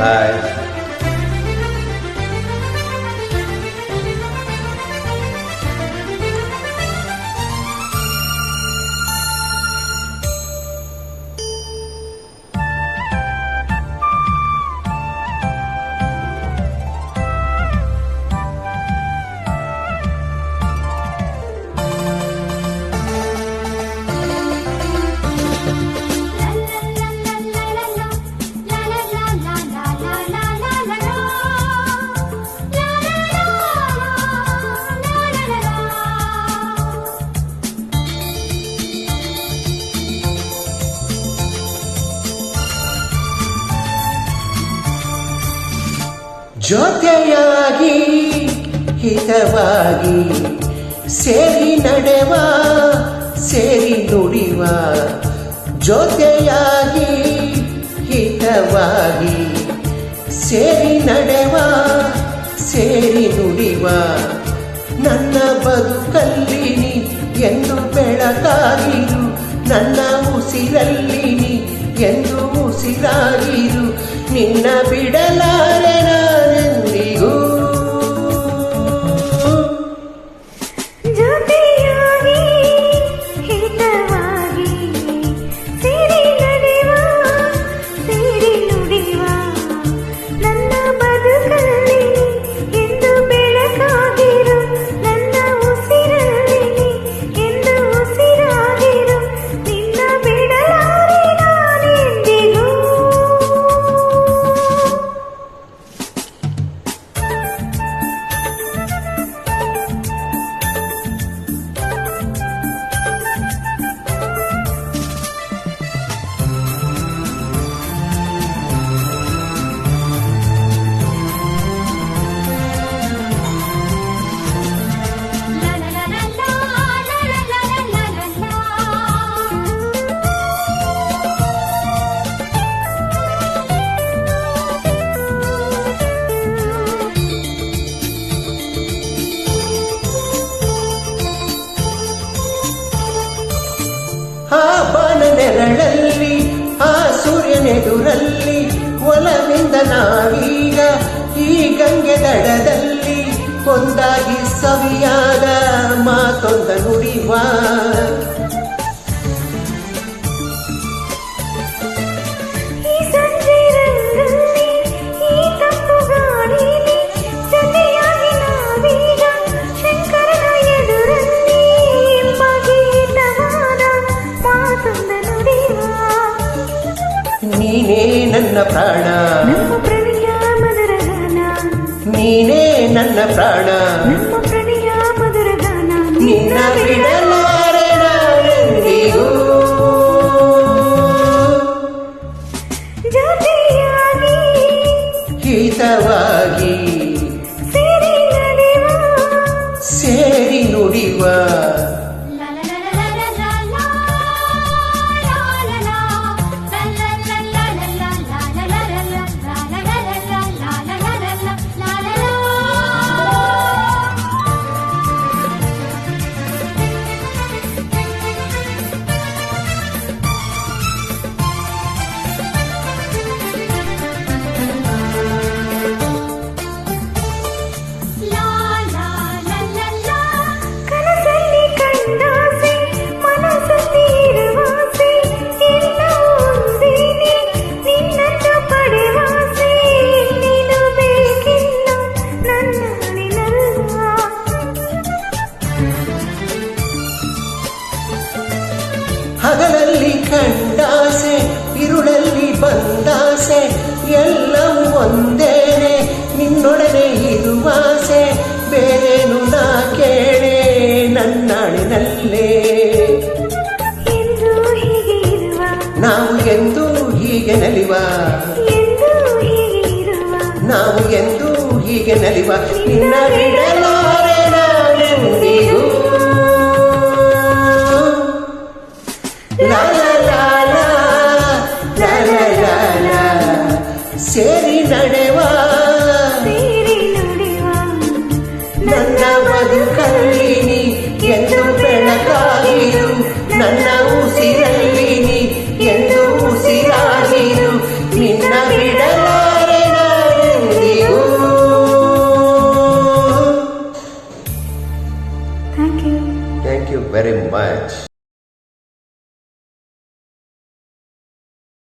ಬಾಯ್. ಜೊತೆಯಾಗಿ ಹಿತವಾಗಿ ಸೇರಿ ನಡೆವ ಸೇರಿ ನುಡಿವ, ಜೊತೆಯಾಗಿ ಹಿತವಾಗಿ ಸೇರಿ ನಡೆವ ಸೇರಿ ನುಡಿವ, ನನ್ನ ಬದುಕಲ್ಲಿ ನೀ ಎಂದು ಬೆಳಕಾಗಿರು, ನನ್ನ ಉಸಿರಲ್ಲಿ ಎಂದು ಉಸಿರಾಗಿರು, ನಿನ್ನ ಬಿಡಲಾರೆ ನಾನೆಂದಿಗೂ. ಜೊತೆಯಾಗಿ ಹಿತವಾಗಿ ಸೇರಿ ನಡೆವ ಸೇರಿ ನುಡಿವ, ನನ್ನ ಬದುಕಲ್ಲಿ ಎಂದು ಬೆಳಕಾಗಿರು, ನನ್ನ ಉಸಿರಲ್ಲಿ ಎಂದು ಉಸಿರಾಗಿರು, ನಿನ್ನ ಬಿಡಲಾರೆ ನಾನೆಂದಿಗೂ. ಆ ಬಾನ ನೆರಳಲ್ಲಿ ಆ ಸೂರ್ಯನೆದುರಲ್ಲಿ ಒಲವಿಂದ ನಾವೀಗ ಈ ಗಂಗೆ ದಡದಲ್ಲಿ ಒಂದಾಗಿ ಸವಿಯಾದ ಮಾತೊಂದ ನುಡಿವ. ಈ ಸಂಜೆ ರಂಗಲ್ಲಿ ಈ ತಂಪು ಗಾಳಿಲಿ ಜೊತೆಯಾಗಿ ನಾವೀಗ ಶಂಕರನ ಎದುರಲ್ಲಿ ಮಗೀತವಾದ ಮಾತೊಂದ ನುಡಿವ. ನೀನೇ ನನ್ನ ಪ್ರಾಣ, ನಮ್ಮ ಪ್ರಣಯ ಮಧುರ ಗಾನ, ನೀನೇ ನನ್ನ ಪ್ರಾಣ, ನಮ್ಮ ಪ್ರಣಯ ಮಧುರ ಗಾನ, ನಿನ್ನ ಬಿಡಲಾರೆ ನಾನೆಂದಿಗೂ. ಜೊತೆಯಾಗಿ ಹಿತವಾಗಿ ಸೇರಿ ನಡೆವ ಸೇರಿ ನುಡಿವ, ಕನಸಲ್ಲಿ ಕಂಡಾಸೆ ಮನಸ್ಸಲ್ಲಿ ಇರುವಾಸೆ ಎಲ್ಲವೂ ಒಂದೇನೆ ನಿನ್ನನ್ನು ಪಡೆವಾಸೆ, ನೀನು ಬೇಕಿಲ್ಲ ನನ್ನಲ್ಲಿನಲ್ಲ. ಹಗಲಲ್ಲಿ ಕಂಡಾಸೆ ಇರುಳಲ್ಲಿ ಬಂದಾಸೆ ಎಲ್ಲವೂ ಒಂದೇನೆ ನಿನ್ನೊಡನೆ ಇರುವಾಸೆ, ಬೇರೇನು ನಾ ಕೇಳೆ ನನ್ನಾಳಿನಲ್ಲೇ. ಎಂದು ಹೀಗೆ ಇರುವ ನಾವು ಎಂದು ಹೀಗೆ ನಲಿವ, ಎಂದು ಹೀಗೆ ಇರುವ ನಾವು ಎಂದು ಹೀಗೆ ನಲಿವ, ನಿನ್ನ ಬಿಡಲಾರೆ ನಾನೆಂದಿಗೂ. ಲಾ ಲಾ ಲಾ ಲಾ ಲಾ ಲಾ ಲಾ ಲಾ, ಸೇರಿ ನಡೆವ ಸೇರಿ ನುಡಿವ, ನನ್ನ ಬದುಕಲ್ಲಿ ನೀ ಎಂದು ಬೆಳಕಾಗಿರು, ನನ್ನ ಉಸಿರಲ್ಲಿ ನೀ ಎಂದು ಉಸಿರಾಗಿರು, ನಿನ್ನ ಬಿಡಲಾರೆ ವೆರಿ ಮಚ್.